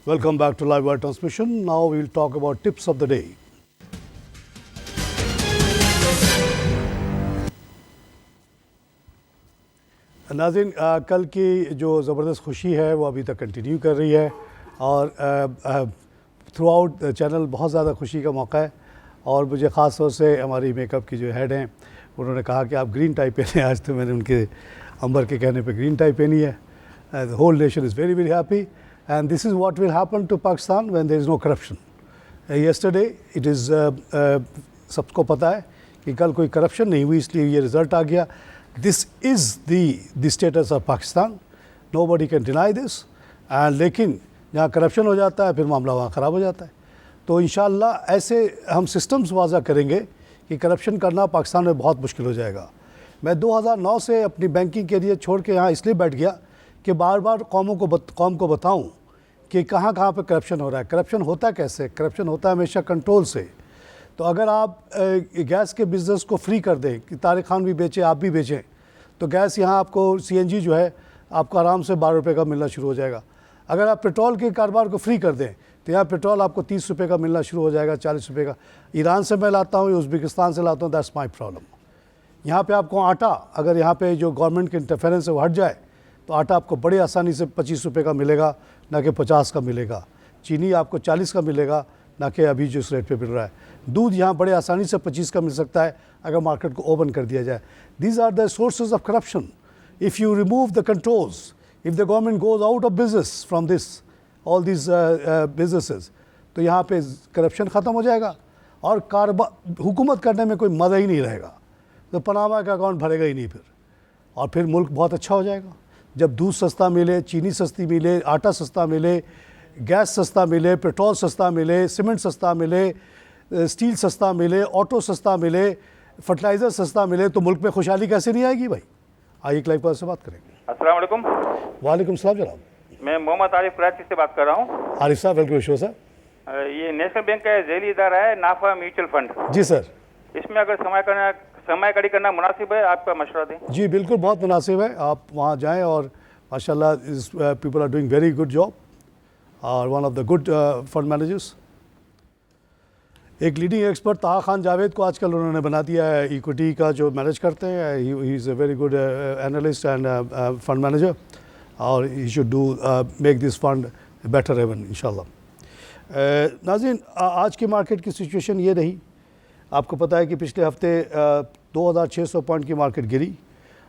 Welcome back to Live Wire Transmission. Now we will talk about tips of the day. नाज़रीन, कल की जो ज़बरदस्त खुशी है वो अभी तक कंटिन्यू कर रही है और थ्रू आउट चैनल बहुत ज़्यादा खुशी का मौका है। और मुझे ख़ास तौर से हमारी मेकअप की जो हेड हैं उन्होंने कहा कि आप ग्रीन टाई पहने। आज तो मैंने उनके अंबर के कहने पे ग्रीन टाई पहनी है। The whole nation is very very happy and this is what will happen to Pakistan when there is no corruption. Yesterday it is सबको पता है कि कल कोई करप्शन नहीं हुई, इसलिए ये रिज़ल्ट आ गया। This is the status of Pakistan. Nobody can deny this. And लेकिन जहाँ करप्शन हो जाता है फिर मामला वहाँ ख़राब हो जाता है। तो इंशाअल्लाह ऐसे हम सिस्टम्स वाज़ा करेंगे कि करप्शन करना पाकिस्तान में बहुत मुश्किल हो जाएगा। मैं 2009 से अपनी बैंकिंग कैरियर छोड़ के यहाँ इसलिए बैठ गया कि बार बार कौम को बताऊं कि कहाँ कहाँ पे करप्शन हो रहा है। करप्शन होता कैसे? करप्शन होता है हमेशा कंट्रोल से। तो अगर आप गैस के बिज़नेस को फ्री कर दें कि तारिक खान भी बेचे, आप भी बेचें, तो गैस यहाँ आपको CNG जो है आपको आराम से 12 रुपये का मिलना शुरू हो जाएगा। अगर आप पेट्रोल के कारोबार को फ्री कर दें तो यहाँ पेट्रोल आपको 30 रुपये का मिलना शुरू हो जाएगा, 40 रुपये का। ईरान से मैं लाता हूँ, उज़्बेकिस्तान से लाता हूँ, दैट्स माई प्रॉब्लम। यहाँ पे आपको आटा, अगर यहाँ पे जो गवर्नमेंट के इंटरफेरेंस है वो हट जाए तो आटा आपको बड़ी आसानी से 25 रुपये का मिलेगा, ना कि 50 का मिलेगा। चीनी आपको 40 का मिलेगा, ना कि अभी जो इस रेट पे मिल रहा है। दूध यहाँ बड़े आसानी से 25 का मिल सकता है अगर मार्केट को ओपन कर दिया जाए। These are the sources of corruption. If you remove the controls, if the government goes out of business from this all this businesses, तो यहाँ पे करप्शन ख़त्म हो जाएगा और हुकूमत करने में कोई मज़ा ही नहीं रहेगा। तो पनामा का अकाउंट भरेगा ही नहीं फिर, और फिर मुल्क बहुत अच्छा हो जाएगा। जब दूध सस्ता मिले, चीनी सस्ती मिले, आटा सस्ता मिले, गैस सस्ता मिले, पेट्रोल सस्ता मिले, सीमेंट सस्ता मिले, स्टील सस्ता मिले, ऑटो सस्ता मिले, फर्टिलाइज़र सस्ता मिले, तो मुल्क में खुशहाली कैसे नहीं आएगी भाई? आइए एक लाइव पर से बात करेंगे। अस्सलाम वालेकुम। वालेकुम सलाम जनाब। मैं मोहम्मद आरिफ कराची से बात कर रहा हूँ। आरिफ साहब, वेलकम शो सर। ये नेशनल बैंक का झेली इदारा है नाफा म्यूचुअल फंड। जी सर। इसमें अगर समय कड़ी करना मुनासिब है, आपका मशवरा दें। जी बिल्कुल, बहुत मुनासिब है। आप वहाँ जाएँ और माशाल्लाह people are doing very good job और one of the good fund managers. एक लीडिंग एक्सपर्ट ताहा खान जावेद को आजकल उन्होंने बना दिया है इक्विटी का जो मैनेज करते हैं। He is a very good analyst and fund manager और he should do make this fund better even इंशाल्लाह। नाज़रीन, आज की मार्केट की सिचुएशन ये रही। आपको पता है कि पिछले हफ्ते 2600 पॉइंट की मार्केट गिरी।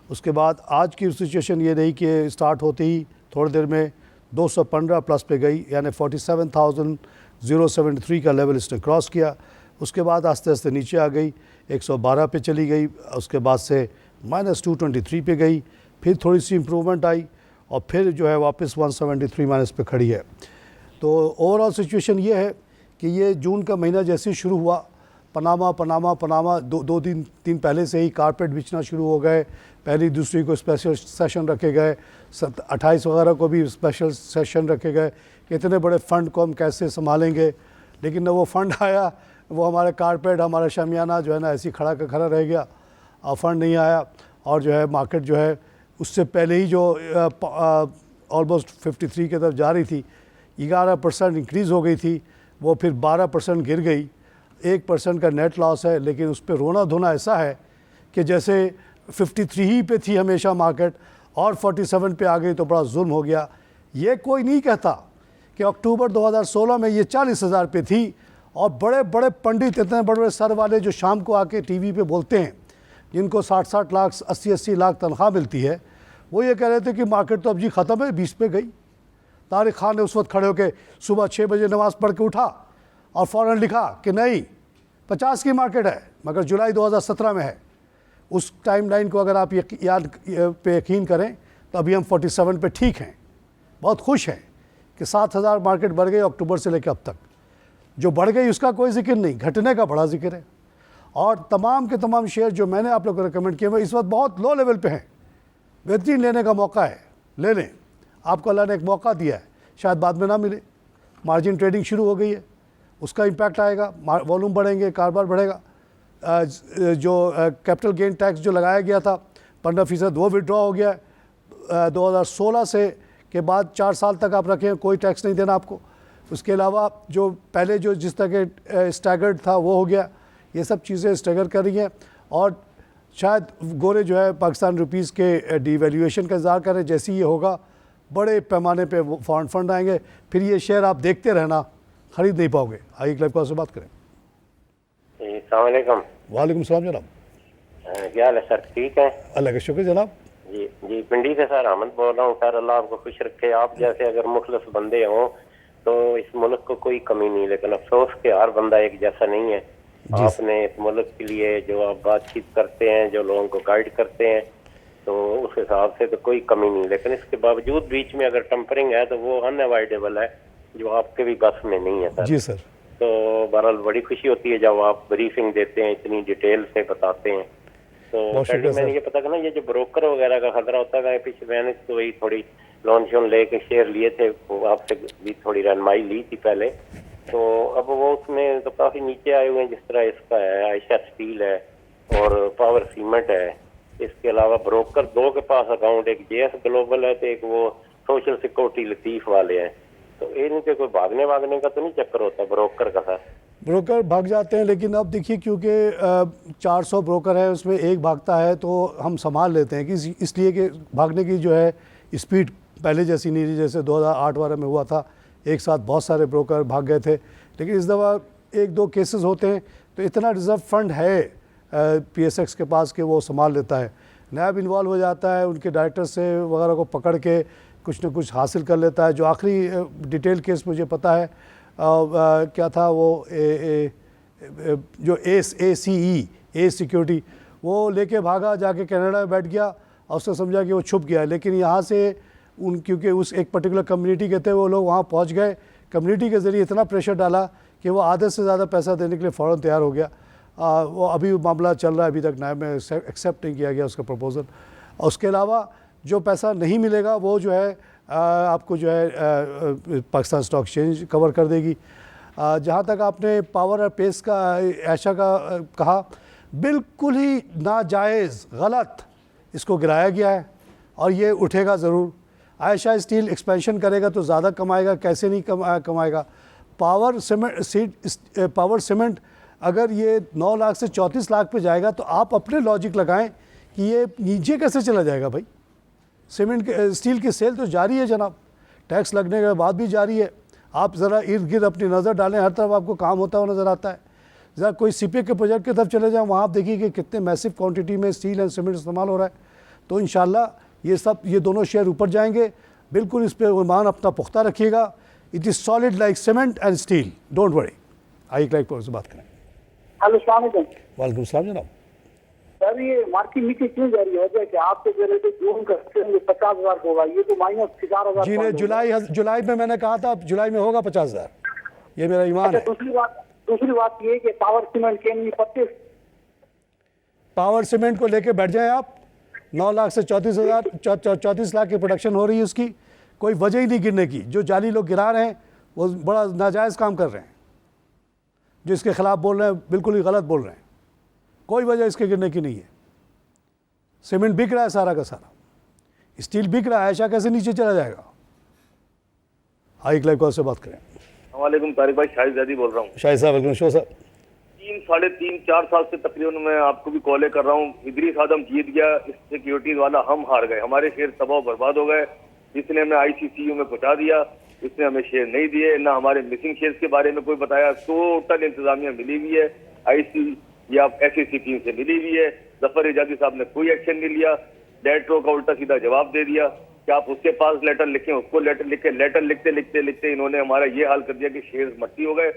उसके बाद आज की सिचुएशन ये रही कि स्टार्ट होते ही थोड़ी देर में 215 प्लस पे गई, यानी 47,073 का लेवल इसने क्रॉस किया। उसके बाद आस्ते आस्ते नीचे आ गई, 112 पे चली गई। उसके बाद से -223 पे गई, फिर थोड़ी सी इम्प्रूवमेंट आई और फिर जो है वापस 173 माइनस पे खड़ी है। तो ओवरऑल सिचुएशन ये है कि ये जून का महीना जैसे ही शुरू हुआ, पनामा दो दिन पहले से ही कारपेट बिछना शुरू हो गए। पहली दूसरी को स्पेशल सेशन रखे गए, 28 वगैरह को भी स्पेशल सेशन रखे गए कि इतने बड़े फ़ंड को हम कैसे संभालेंगे। लेकिन न वो फ़ंड आया, वो हमारे कारपेट, हमारा शामियाना जो है ना ऐसे खड़ा का खड़ा रह गया और फ़ंड नहीं आया। और जो है मार्केट जो है उससे पहले ही जो ऑलमोस्ट 53 की तरफ जा रही थी, 11% इंक्रीज़ हो गई थी, वो फिर 12% गिर गई। 1% का नेट लॉस है। लेकिन उस पर रोना धोना ऐसा है कि जैसे 53 ही पे थी हमेशा मार्केट और 47 पे आ गई तो बड़ा जुल्म हो गया। ये कोई नहीं कहता कि अक्टूबर 2016 में ये 40,000 पे थी और बड़े बड़े पंडित, इतने बड़े बड़े सर वाले जो शाम को आके टीवी पे बोलते हैं, जिनको 60-60 लाख 80-80 लाख तनख्वाह मिलती है, वो ये कह रहे थे कि मार्केट तो अब जी ख़त्म है, 20 पे गई। तारिक खान ने उस वक्त खड़े होकर सुबह 6 बजे नमाज़ पढ़ के उठा और फ़ौरन लिखा कि नहीं 50 की मार्केट है, मगर जुलाई 2017 में है। उस टाइम लाइन को अगर आप यकीन करें तो अभी हम 47 पे ठीक हैं। बहुत खुश हैं कि 7,000 मार्केट बढ़ गई अक्टूबर से लेकर अब तक। जो बढ़ गई उसका कोई जिक्र नहीं, घटने का बड़ा जिक्र है। और तमाम के तमाम शेयर जो मैंने आप लोगों को रिकमेंड किए हुए इस वक्त बहुत लो लेवल पे हैं। बेहतरीन लेने का मौका है, ले लें। आपको अल्लाह ने एक मौका दिया है, शायद बाद में ना मिले। मार्जिन ट्रेडिंग शुरू हो गई है, उसका इम्पैक्ट आएगा, वॉल्यूम बढ़ेंगे, कारोबार बढ़ेगा। जो कैपिटल गेन टैक्स जो लगाया गया था 15% वो विड्रॉ हो गया। 2016 से के बाद 4 साल तक आप रखें, कोई टैक्स नहीं देना आपको। उसके अलावा जो पहले जो जिस तरह के स्टैगर्ड था वो हो गया, ये सब चीज़ें स्ट्रगल कर रही हैं और शायद गोरे जो है पाकिस्तान रुपीस के डिवैल्यूएशन का इंतज़ार कर रहे हैं। जैसे ही ये होगा बड़े पैमाने पे फॉरेन फंड आएंगे, फिर ये शेयर आप देखते रहना, ख़रीद नहीं पाओगे। आइए क्लब का से बात करें। अस्सलाम वालेकुम। वालेकुम सलाम जनाब, क्या हाल है सर? ठीक है, अल्लाह का शुक्र जनाब। जी जी, पिंडी से सर अहमद बोल रहा हूँ। सर अल्लाह आपको खुश रखे। आप जैसे अगर मुखलस बंदे हों तो इस मुल्क को कोई कमी नहीं, लेकिन अफसोस के हर बंदा एक जैसा नहीं है। आपने इस मुल्क के लिए जो आप बातचीत करते हैं, जो लोगों को गाइड करते हैं, तो उस हिसाब से तो कोई कमी नहीं, लेकिन इसके बावजूद बीच में अगर टम्परिंग है तो वो अनअवॉइडेबल है, जो आपके भी बस में नहीं है सर। जी सर। तो बहरहाल बड़ी खुशी होती है जब आप ब्रीफिंग देते हैं, इतनी डिटेल से बताते हैं। तो मैंने ये पता करना, ये जो ब्रोकर वगैरह का खतरा होता है, पीछे मैंने तो वही थोड़ी लोन शोन लेके शेयर लिए थे, वो आपसे भी थोड़ी रहनुमाई ली थी पहले, तो अब वो उसमें तो काफी नीचे आए हुए हैं, जिस तरह इसका है आयशा स्टील है और पावर सीमेंट है। इसके अलावा ब्रोकर दो के पास अकाउंट, एक जेएस ग्लोबल है तो एक वो सोशल सिक्योरिटी लतीफ वाले हैं। तो इनके कोई भागने का तो नहीं चक्कर होता ब्रोकर का सर? ब्रोकर भाग जाते हैं, लेकिन अब देखिए क्योंकि 400 ब्रोकर है, उसमें एक भागता है तो हम संभाल लेते हैं कि इसलिए कि भागने की जो है स्पीड पहले जैसी नहीं रही, जैसे 2008 में हुआ था, एक साथ बहुत सारे ब्रोकर भाग गए थे। लेकिन इस दफ़ा एक दो केसेस होते हैं, तो इतना रिज़र्व फंड है PSX के पास कि वो संभाल लेता है। नैब इन्वॉल्व हो जाता है, उनके डायरेक्टर से वगैरह को पकड़ के कुछ न कुछ हासिल कर लेता है। जो आखिरी डिटेल केस मुझे पता है क्या था वो जो ए सिक्योरिटी वो लेके भागा, जाके कनाडा में बैठ गया और उसने समझा कि वो छुप गया। लेकिन यहाँ से क्योंकि उस एक पर्टिकुलर कम्युनिटी के थे, वो लोग वहाँ पहुँच गए, कम्युनिटी के ज़रिए इतना प्रेशर डाला कि वो आधे से ज़्यादा पैसा देने के लिए फ़ौरन तैयार हो गया। वो अभी मामला चल रहा है, अभी तक नायब में एक्सेप्ट नहीं किया गया उसका प्रपोज़ल। और उसके अलावा जो पैसा नहीं मिलेगा वो जो है आपको जो है पाकिस्तान स्टॉक एक्सचेंज कवर कर देगी। जहाँ तक आपने पावर और पेस का आयशा का कहा, बिल्कुल ही नाजायज़ गलत इसको गिराया गया है और ये उठेगा ज़रूर। आयशा स्टील एक्सपेंशन करेगा तो ज़्यादा कमाएगा, कैसे नहीं कमाएगा। पावर सीमेंट अगर ये 9 लाख से 34 लाख पे जाएगा तो आप अपने लॉजिक लगाएं कि ये नीचे कैसे चला जाएगा भाई। स्टील की सेल तो जारी है जनाब, टैक्स लगने के बाद भी जारी है। आप ज़रा इर्द गिर्द अपनी नज़र डालें, हर तरफ आपको काम होता हुआ नज़र आता है। ज़रा कोई CPA के प्रोजेक्ट की तरफ चले जाएँ, वहाँ आप देखिए कि कितने मैसिव क्वांटिटी में स्टील एंड सीमेंट इस्तेमाल हो रहा है। तो इंशाल्लाह ये दोनों शेयर ऊपर जाएंगे। बिल्कुल इस पर ईमान अपना पुख्ता रखिएगा। It is solid like cement and steel, don't worry. आइए क्लाइक पर से बात करें। हेलो अस्सलाम वालेकुम। वालेकुम सलाम जनाब। सर ये मार्केट नीचे क्यों जा रही है? कि आपके जो रेट जून का 50,000 होगा, ये तो माइनस 4,000। जी ने जुलाई में मैंने कहा था जुलाई में होगा 50,000, ये मेरा ईमान है। दूसरी बात ये कि पावर सीमेंट के लिए 25 पावर सीमेंट को लेके बैठ जाएं आप। 9 लाख से 34 लाख की प्रोडक्शन हो रही है उसकी, कोई वजह ही नहीं गिरने की। जो जाली लोग गिरा रहे हैं वो बड़ा नाजायज़ काम कर रहे हैं, जो इसके ख़िलाफ़ बोल रहे हैं बिल्कुल ही गलत बोल रहे हैं। कोई वजह इसके गिरने की नहीं है। सीमेंट बिक रहा है सारा का सारा, स्टील बिक रहा है, ऐसा कैसे नीचे चला जाएगा। हाई क्लाइव कॉल से बात करें। वालेकुम तारिक भाई, शाहिद ज़ैदी बोल रहा हूँ। शाहिद साहब वेलकम शो साहब। 3-4 साल से तकरीबन मैं आपको भी कॉलें कर रहा हूँ। इदरीस आदम जीत गया, इस सिक्योरिटीज वाला हम हार गए, हमारे शेयर तबाह बर्बाद हो गए। इसने हमें ICCU में पहुंचा दिया, इसने हमें शेयर नहीं दिए, ना हमारे मिसिंग शेयर के बारे में कोई बताया। टोटल इंतजामिया मिली हुई है, IC या SEC टीम से मिली हुई है। जफर इजादी साहब ने कोई एक्शन नहीं लिया, डेट्रो का उल्टा सीधा जवाब दे दिया कि आप उसके पास लेटर लिखें, उसको लेटर लिखे। लेटर लिखते इन्होंने हमारा ये हाल कर दिया कि शेयर मट्टी हो गए,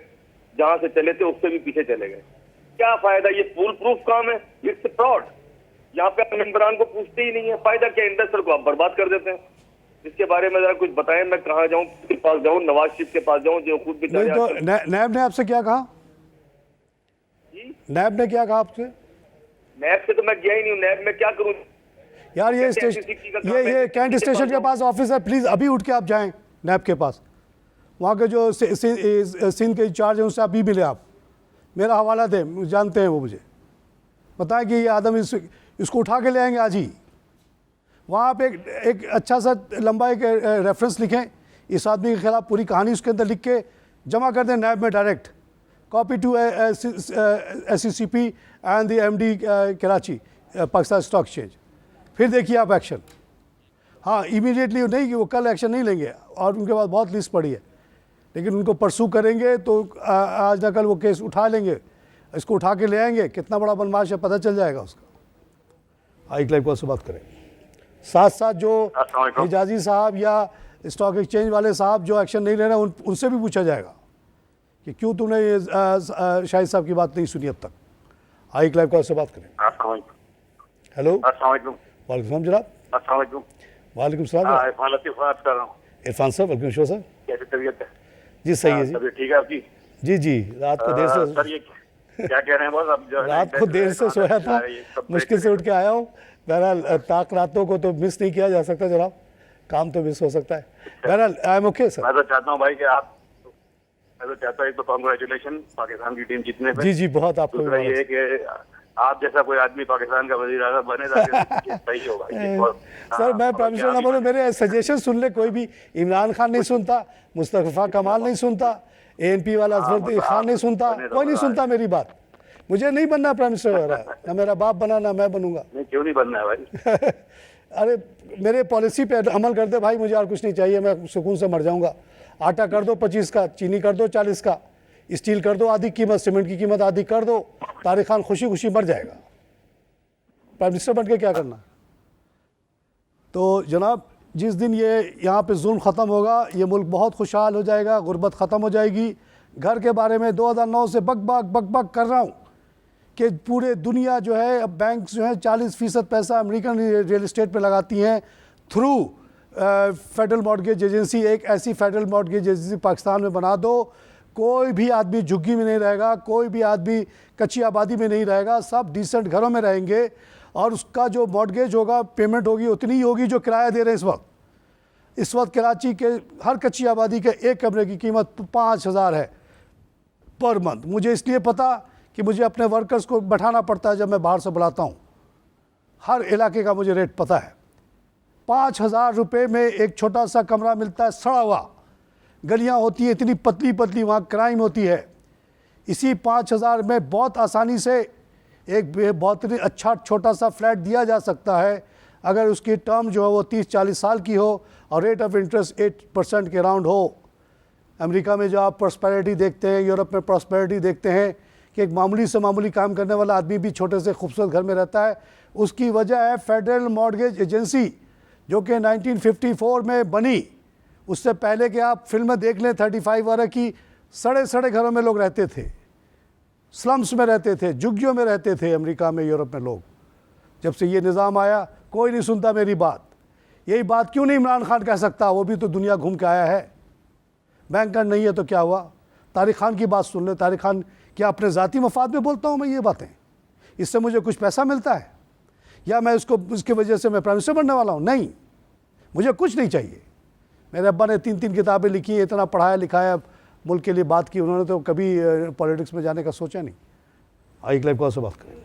जहां से चले थे उससे भी पीछे चले गए। क्या फायदा? ये फूल प्रूफ काम है, इट्स फ्रॉड। यहाँ पे आप मेंबरान को पूछते ही नहीं है, फायदा क्या? इन्वेस्टर को आप बर्बाद कर देते हैं। इसके बारे में जरा कुछ बताएं, मैं कहाँ जाऊँ, किसके पास जाऊँ, नवाज शरीफ के पास जाऊँ जो खुद नहीं तो नैब ने आपसे क्या कहा? नैब ने क्या कहा आपसे? नैब से तो मैं गया ही नहीं हूँ, नैब में क्या करूँ यार। ये कैंट स्टेशन के पास ऑफिस है, प्लीज अभी उठ के आप जाएं नैब के पास। वहाँ के जो सिंध के इंचार्ज हैं उससे अभी मिले आप, मेरा हवाला दें, जानते हैं वो मुझे। बताएं कि ये आदम इसको उठा के ले आएंगे आज ही। वहाँ आप एक अच्छा सा लंबा एक रेफरेंस लिखें, इस आदमी के खिलाफ पूरी कहानी उसके अंदर लिख के जमा कर दें नैब में direct, copy to SCCP and the MD Karachi Pakistan stock exchange. फिर देखिए आप एक्शन। हाँ, इमीडिएटली नहीं कि वो कल एक्शन नहीं लेंगे, और उनके पास बहुत लिस्ट पड़ी है, लेकिन उनको परसू करेंगे तो आज ना कल वो केस उठा लेंगे, इसको उठा के ले आएंगे। कितना बड़ा बदमाश है पता चल जाएगा उसका। आई क्लाइव से बात करें। साथ साथ जो हिजाजी साहब या स्टॉक एक्सचेंज वाले साहब जो एक्शन नहीं ले रहे हैं उनसे भी पूछा जाएगा कि क्यों तुमने ये शाहिद साहब की बात नहीं सुनी अब तक। आई क्लाइव से बात करें। हेलो, वालेकुम जनाब। वालेकुम सलाम। इरफान साहब, वेलकम शो सर। कैसी तबीयत है? जी सही है जी। तबीयत ठीक है आपकी? जी रात को देर से सर ये क्या कह रहे हैं बॉस? अब जो रात को देर से सोया था, मुश्किल से उठ के आया हूँ। बहरहाल ताक रातों को तो मिस नहीं किया जा सकता जनाब, काम तो मिस हो सकता है। बहरहाल आई एम ओके सर। मैं तो चाहता हूँ भाई कि मैं तो चाहता हूँ एक तो कांग्रेचुलेशन पाकिस्तान की टीम जीतने पे। जी बहुत आपको दूसरा ये है कि आप जैसा कोई आदमी पाकिस्तान का वजीर आज़म बने तो सही होगा। सर मैं प्राइम मिनिस्टर ना बोलूं, मेरे सजेशन सुन ले कोई भी। इमरान खान नहीं सुनता, मुस्तफ़ा कमाल नहीं सुनता, ANP वाला अजहर खान नहीं सुनता, कोई नहीं सुनता मेरी बात। मुझे नहीं बनना प्राइम मिनिस्टर वगैरह, ना मेरा बाप बना ना मैं बनूंगा। नहीं, क्यों नहीं बनना है भाई? अरे मेरे पॉलिसी पे अमल कर दे भाई, मुझे और कुछ नहीं चाहिए, मैं सुकून से मर जाऊंगा। आटा कर दो 25 का, चीनी कर दो 40 का, स्टील कर दो आधी कीमत, सीमेंट की कीमत आधी कर दो, तारिक खान खुशी खुशी मर जाएगा। प्राइम मिनिस्टर बन के क्या करना? तो जनाब जिस दिन ये यहाँ पे जुल्म ख़त्म होगा, ये मुल्क बहुत खुशहाल हो जाएगा, गुर्बत ख़त्म हो जाएगी। घर के बारे में 2009 से बक कर रहा हूँ कि पूरे दुनिया जो है, अब बैंक जो है 40% पैसा अमेरिकन रियल इस्टेट पे लगाती हैं थ्रू फेडरल मॉर्गेज एजेंसी। एक ऐसी फेडरल मॉर्गेज एजेंसी पाकिस्तान में बना दो, कोई भी आदमी झुग्गी में नहीं रहेगा, कोई भी आदमी कच्ची आबादी में नहीं रहेगा, सब डिसेंट घरों में रहेंगे, और उसका जो मॉर्गेज होगा, पेमेंट होगी उतनी ही होगी जो किराया दे रहे हैं इस वक्त कराची के हर कच्ची आबादी के एक कमरे की कीमत 5,000 है पर मंथ। मुझे इसलिए पता कि मुझे अपने वर्कर्स को बैठाना पड़ता है जब मैं बाहर से बुलाता हूँ, हर इलाके का मुझे रेट पता है। 5,000 रुपये में एक छोटा सा कमरा मिलता है, सड़ा हुआ, गलियाँ होती है इतनी पतली पतली, वहाँ क्राइम होती है। इसी 5,000 में बहुत आसानी से एक बहुत ही अच्छा छोटा सा फ्लैट दिया जा सकता है, अगर उसकी टर्म जो है वो 30-40 साल की हो और रेट ऑफ इंटरेस्ट 8% के अराउंड हो। अमेरिका में जो आप प्रॉस्पेरिटी देखते हैं, यूरोप में प्रॉस्पेरिटी देखते हैं कि एक मामूली से मामूली काम करने वाला आदमी भी छोटे से खूबसूरत घर में रहता है। उसकी वजह है फेडरल मॉर्गेज एजेंसी, जो कि 1954 में बनी। उससे पहले कि आप फिल्में देख लें 35 वगैरह की, सड़े घरों में लोग रहते थे, स्लम्स में रहते थे, झुग्गियों में रहते थे अमेरिका में, यूरोप में लोग। जब से ये निज़ाम आया कोई नहीं सुनता मेरी बात। यही बात क्यों नहीं इमरान खान कह सकता? वो भी तो दुनिया घूम के आया है। बैंकर नहीं है तो क्या हुआ? तारिक खान की बात सुन ले। तारिक खान क्या अपने ज़ाती मफाद में बोलता हूँ मैं ये बातें? इससे मुझे कुछ पैसा मिलता है या मैं उसकी वजह से मैं प्राइम मिनिस्टर बनने वाला हूँ? नहीं, मुझे कुछ नहीं चाहिए। मेरे अब्बा ने 3 किताबें लिखी हैं, इतना पढ़ाया लिखाया, मुल्क के लिए बात की, उन्होंने तो कभी पॉलिटिक्स में जाने का सोचा नहीं। आई क्लाइव कौन से बात करें।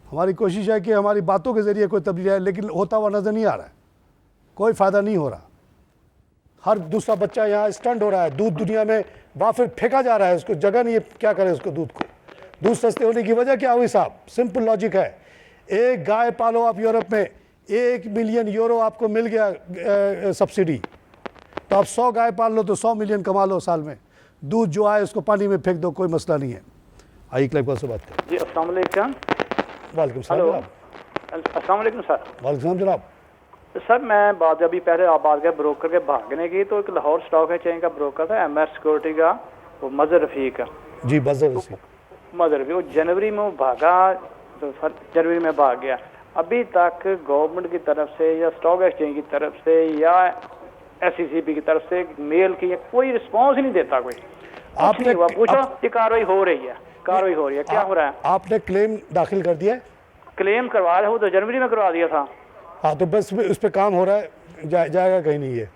हमारी कोशिश है कि हमारी बातों के ज़रिए कोई तब्दीली आए, लेकिन होता हुआ नज़र नहीं आ रहा है, कोई फ़ायदा नहीं हो रहा। हर दूसरा बच्चा यहाँ स्टंट हो रहा है। दूध दुनिया में वाफिर फेंका जा रहा है, उसको जगह नहीं है, क्या करे उसको दूध को। दूध सस्ते होने की वजह क्या हुई साहब? सिंपल लॉजिक है, एक गाय पालो आप यूरोप में, 1 मिलियन यूरो आपको मिल गया सब्सिडी, तो आप 100 गाय पाल लो तो 100 मिलियन कमा लो साल में। दूध जो आए उसको पानी में फेंक दो, कोई मसला नहीं है। आई क्लाइव से बात करें। जी अस्सलाम वालेकुम। वालेकुम सलाम जनाब। अस्सलाम वालेकुम सर। वालेकुम सलाम जनाब। सर मैं बात अभी पहले आप बात कर ब्रोकर के भागने की, तो एक लाहौर स्टॉक एक्सचेंज का ब्रोकर था MS सिक्योरिटी का, वो मजहर रफ़ीक का। जी मजहर रफ़ीक, वो जनवरी में वो भागा, तो जनवरी में भाग गया। अभी तक गवर्नमेंट की तरफ से या स्टॉक एक्सचेंज की तरफ से या SCCP की तरफ से मेल की या कोई रिस्पॉन्स ही नहीं देता कोई। आपने पूछो कि कार्रवाई हो रही है, कार्रवाई हो रही है, क्या हो रहा है? आपने क्लेम दाखिल कर दिया है? क्लेम करवा रहे हो तो जनवरी में करवा दिया था। हाँ तो बस उस पर काम हो रहा है, जाएगा कहीं नहीं है,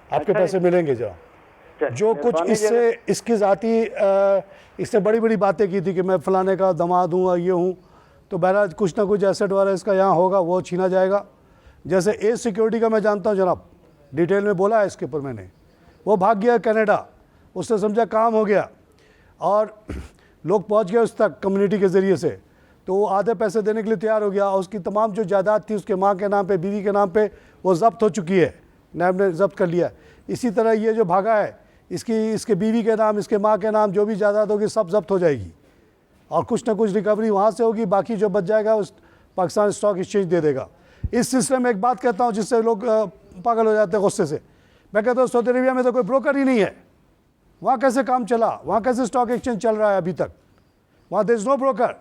आपके पैसे मिलेंगे। जो कुछ इससे इसकी ज़ाती इससे बड़ी बड़ी बातें की थी कि मैं फलाने का दामाद हूँ और ये हूँ, तो बहरहाल कुछ ना कुछ एसेट वाला इसका यहाँ होगा, वो छीना जाएगा। जैसे एज सिक्योरिटी का मैं जानता हूँ जनाब, डिटेल में बोला है इसके ऊपर मैंने। वो भाग गया कनाडा, उसने समझा काम हो गया और लोग पहुंच गए उस तक कम्युनिटी के ज़रिए से, तो वो आधे पैसे देने के लिए तैयार हो गया। और उसकी तमाम जो जायदाद थी उसके माँ के नाम पे, बीवी के नाम पे, वो ज़ब्त हो चुकी है, नैब ने ज़ब्त कर लिया। इसी तरह ये जो भागा है, इसके बीवी के नाम, इसके माँ के नाम जो भी जायदाद होगी सब ज़ब्त हो जाएगी और कुछ ना कुछ रिकवरी वहाँ से होगी, बाकी जो बच जाएगा उस पाकिस्तान स्टॉक एक्सचेंज दे देगा। इस सिलसिले में एक बात कहता हूँ जिससे लोग पागल हो जाते हैं गुस्से से। मैं कहता हूँ सऊदी अरेबिया में तो कोई ब्रोकर ही नहीं है, वहाँ कैसे काम चला, वहाँ कैसे स्टॉक एक्सचेंज चल रहा है अभी तक? वहाँ there is no broker,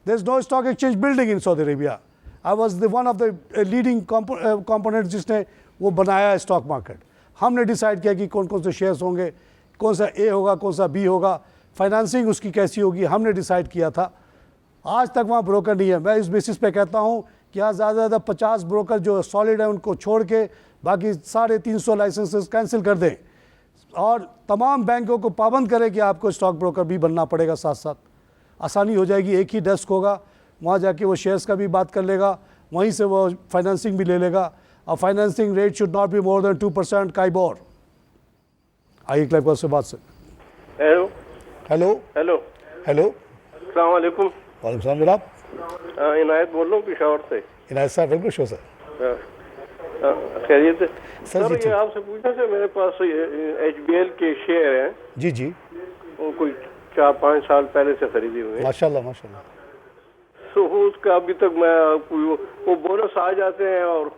there is no stock exchange building in Saudi Arabia. I was the one of the leading component जिसने वो बनाया है स्टॉक मार्केट। हमने डिसाइड किया कि कौन कौन से शेयर्स होंगे, कौन सा ए होगा, कौन सा बी होगा, फाइनेंसिंग उसकी कैसी होगी, हमने डिसाइड किया था। आज तक वहाँ ब्रोकर नहीं है। मैं इस बेसिस पे कहता हूँ कि यहाँ ज़्यादा से ज़्यादा 50 ब्रोकर जो सॉलिड है उनको छोड़ के बाकी 350 लाइसेंसेस कैंसिल कर दें और तमाम बैंकों को पाबंद करें कि आपको स्टॉक ब्रोकर भी बनना पड़ेगा। साथ साथ आसानी हो जाएगी, एक ही डेस्क होगा, वहाँ जाके वो शेयर्स का भी बात कर लेगा, वहीं से वो फाइनेंसिंग भी ले लेगा। और financing rate should not be more than 2% KIBOR. आइए क्लब से बात से। हेलो हेलो हेलो हेलो, अस्सलाम वालेकुम। वालेकुम सलाम जनाब। इनायत बोल रहा हूँ पेशावर से। इनायत साहब बिल्कुल शो सर। खैरियत है सर? जी ये आपसे पूछना था, मेरे पास HBL के शेयर हैं। जी जी, वो कोई 4-5 साल पहले से खरीदे हुए हैं। माशाल्लाह माशाल्लाह। तो उसका अभी तक मैं वो बोनस आ जाते हैं और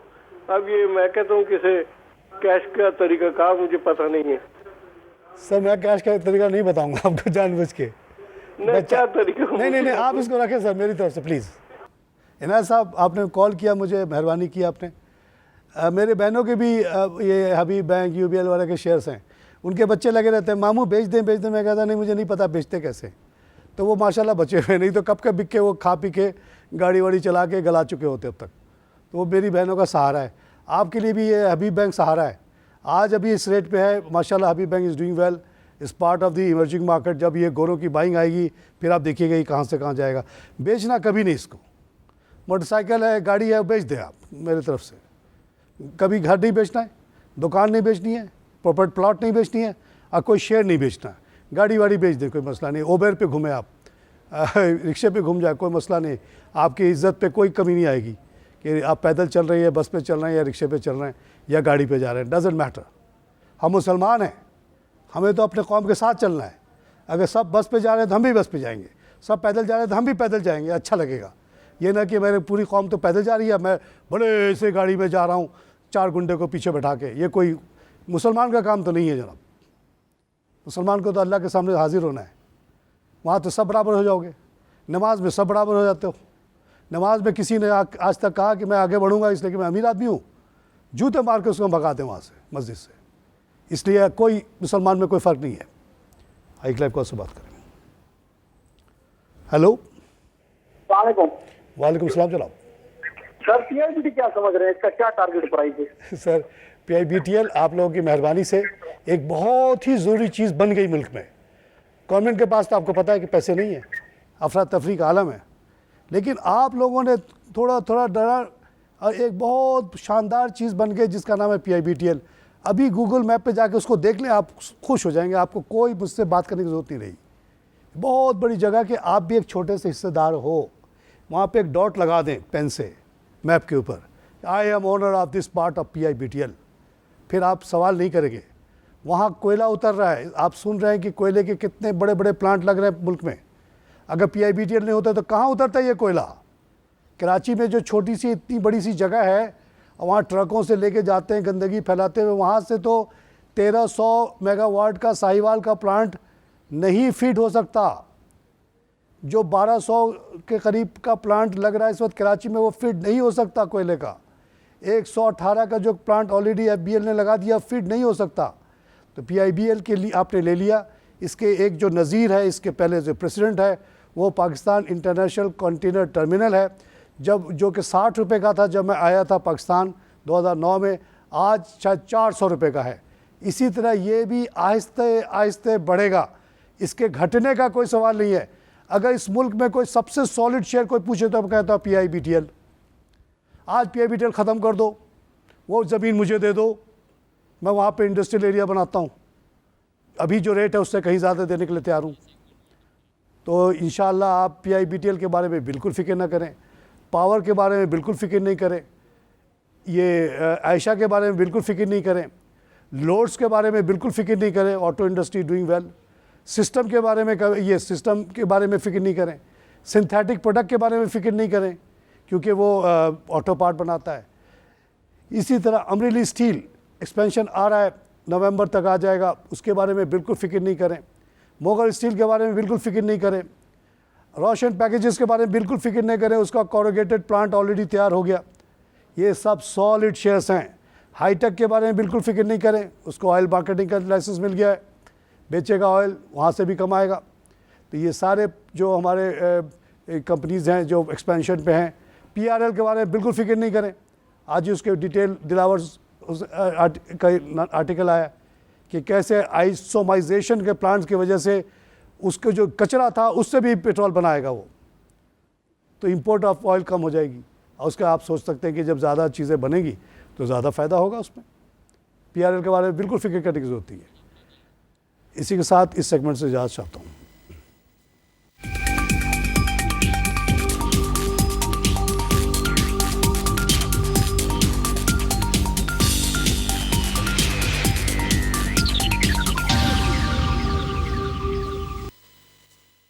अब ये मैं कहता हूँ किसे कैश का तरीकाकार मुझे पता नहीं है। सर मैं कैश का तरीका नहीं बताऊंगा आपको जानबूझ के। नहीं क्या तरीका? नहीं आप इसको रखें सर मेरी तरफ से प्लीज़। इनायत साहब आपने कॉल किया मुझे, मेहरबानी की आपने। मेरे बहनों के भी ये हबीब बैंक UBL वाले के शेयर्स हैं, उनके बच्चे लगे रहते हैं मामू बेच दें। मैं कहता नहीं मुझे नहीं पता बेचते कैसे। तो वो माशाल्लाह बचे हुए, नहीं तो कब बिक के वो खा पी के गाड़ी वाड़ी चला के गला चुके होते अब तक। तो वो मेरी बहनों का सहारा है। आपके लिए भी ये हबीब बैंक सहारा है। आज अभी इस रेट पे है माशाल्लाह। Habib bank is doing well, is part of the emerging market. जब ये गोरों की बाइंग आएगी फिर आप देखिएगा ये कहाँ से कहाँ जाएगा। बेचना कभी नहीं इसको। मोटरसाइकिल है, गाड़ी है, बेच दें आप मेरी तरफ से। कभी घर नहीं बेचना है, दुकान नहीं बेचनी है, प्रॉपर्टी प्लॉट नहीं बेचनी है और कोई शेयर नहीं बेचना है। गाड़ी वाड़ी बेच दें, कोई मसला नहीं। ओबर पे घूमें आप, रिक्शे पे घूम जाए, कोई मसला नहीं। आपकी इज़्ज़त पे कोई कमी नहीं आएगी कि आप पैदल चल रहे हैं, बस पे चल रहे हैं या रिक्शे पे चल रहे हैं या गाड़ी पे जा रहे हैं। Doesn't matter. हम मुसलमान हैं, हमें तो अपने कौम के साथ चलना है। अगर सब बस पे जा रहे हैं तो हम भी बस पे जाएंगे, सब पैदल जा रहे हैं तो हम भी पैदल जाएंगे, अच्छा लगेगा। ये ना कि मेरे पूरी कौम तो पैदल जा रही है, मैं बड़े से गाड़ी में जा रहा हूँ 4 गुंडे को पीछे बैठा के। ये कोई मुसलमान का काम तो नहीं है जनाब। मुसलमान को तो अल्लाह के सामने हाजिर होना है, वहाँ तो सब बराबर हो जाओगे। नमाज में सब बराबर हो जाते हो। नमाज में किसी ने आज तक कहा कि मैं आगे बढ़ूंगा इसलिए कि मैं अमीर आदमी हूँ, जूते मार के उसको भगा दें वहाँ से, मस्जिद से। इसलिए कोई मुसलमान में कोई फ़र्क नहीं है। आई क्लाइव को से बात करें। हेलो वालेकुम सलाम जनाब। सर PIBT क्या समझ रहे हैं, इसका क्या टारगेट प्राइस है? सर PIBTL आप लोगों की मेहरबानी से एक बहुत ही ज़रूरी चीज़ बन गई मुल्क में। गवर्नमेंट के पास तो आपको पता है कि पैसे नहीं है, अफरा तफरी का आलम है, लेकिन आप लोगों ने थोड़ा थोड़ा डरा और एक बहुत शानदार चीज़ बन गई जिसका नाम है PIBTL। अभी गूगल मैप पे जाके उसको देख लें, आप खुश हो जाएंगे। आपको कोई मुझसे बात करने की ज़रूरत नहीं रही। बहुत बड़ी जगह कि आप भी एक छोटे से हिस्सेदार हो। वहाँ पे एक डॉट लगा दें पेन से मैप के ऊपर, I am owner of this part of PIBTL। फिर आप सवाल नहीं करेंगे। वहाँ कोयला उतर रहा है, आप सुन रहे हैं कि कोयले के कितने बड़े बड़े प्लांट लग रहे हैं मुल्क में। अगर PIBTL नहीं होता तो कहाँ उतरता है ये कोयला? कराची में जो छोटी सी इतनी बड़ी सी जगह है, वहाँ ट्रकों से लेके जाते हैं गंदगी फैलाते हुए। वहाँ से तो 1300 मेगावाट का साहिवाल का प्लांट नहीं फीड हो सकता। जो 1200 के करीब का प्लांट लग रहा है इस वक्त कराची में, वो फीड नहीं हो सकता कोयले का। 118 का जो प्लांट ऑलरेडी FBL ने लगा दिया, फीड नहीं हो सकता। तो PIBL के लिए आपने ले लिया। इसके एक जो नज़ीर है, इसके पहले जो प्रेसिडेंट है, वो पाकिस्तान इंटरनेशनल कंटेनर टर्मिनल है, जो कि 60 रुपये का था जब मैं आया था पाकिस्तान 2009 में, आज शायद 400 रुपये का है। इसी तरह ये भी आहिस्ते आहिस्ते बढ़ेगा, इसके घटने का कोई सवाल नहीं है। अगर इस मुल्क में कोई सबसे सॉलिड शेयर कोई पूछे तो मैं कहता हूँ PIBTL। आज PIBTL ख़त्म कर दो, वो ज़मीन मुझे दे दो, मैं वहाँ पे इंडस्ट्रियल एरिया बनाता हूँ, अभी जो रेट है उससे कहीं ज़्यादा देने के लिए तैयार हूँ। तो इंशाल्लाह आप PIBTL के बारे में बिल्कुल फ़िक्र ना करें, पावर के बारे में बिल्कुल फ़िक्र नहीं करें, ये आयशा के बारे में बिल्कुल फ़िक्र नहीं करें, लोड्स के बारे में बिल्कुल फ़िक्र नहीं करें, auto industry doing well, system के बारे में ये सिस्टम के बारे में फ़िक्र नहीं करें, सिंथेटिक प्रोडक्ट के बारे में फ़िक्र नहीं करें क्योंकि वो ऑटो पार्ट बनाता है। इसी तरह अमरेली स्टील एक्सपेंशन आ रहा है, नवंबर तक आ जाएगा, उसके बारे में बिल्कुल फ़िक्र नहीं करें। मोगल स्टील के बारे में बिल्कुल फ़िक्र नहीं करें। रोशन पैकेजेस के बारे में बिल्कुल फ़िक्र नहीं करें, उसका कॉरुगेटेड प्लांट ऑलरेडी तैयार हो गया। ये सब सॉलिड शेयर्स हैं। हाईटेक के बारे में बिल्कुल फ़िक्र नहीं करें, उसको ऑयल मार्केटिंग का लाइसेंस मिल गया है, बेचेगा ऑयल, वहाँ से भी कमाएगा। तो ये सारे जो हमारे कंपनीज़ हैं जो एक्सपेंशन पे हैं। PRL के बारे में बिल्कुल फ़िक्र नहीं करें। आज ही उसके डिटेल दिलावर का आर्टिकल आया कि कैसे आइसोमाइजेशन के प्लांट्स की वजह से उसके जो कचरा था उससे भी पेट्रोल बनाएगा वो, तो इंपोर्ट ऑफ ऑयल कम हो जाएगी। और उसका आप सोच सकते हैं कि जब ज़्यादा चीज़ें बनेगी तो ज़्यादा फ़ायदा होगा उसमें। PRL के बारे में बिल्कुल फ़िक्र करने की ज़रूरत है। इसी के साथ इस सेगमेंट से इजाज़त चाहता हूँ।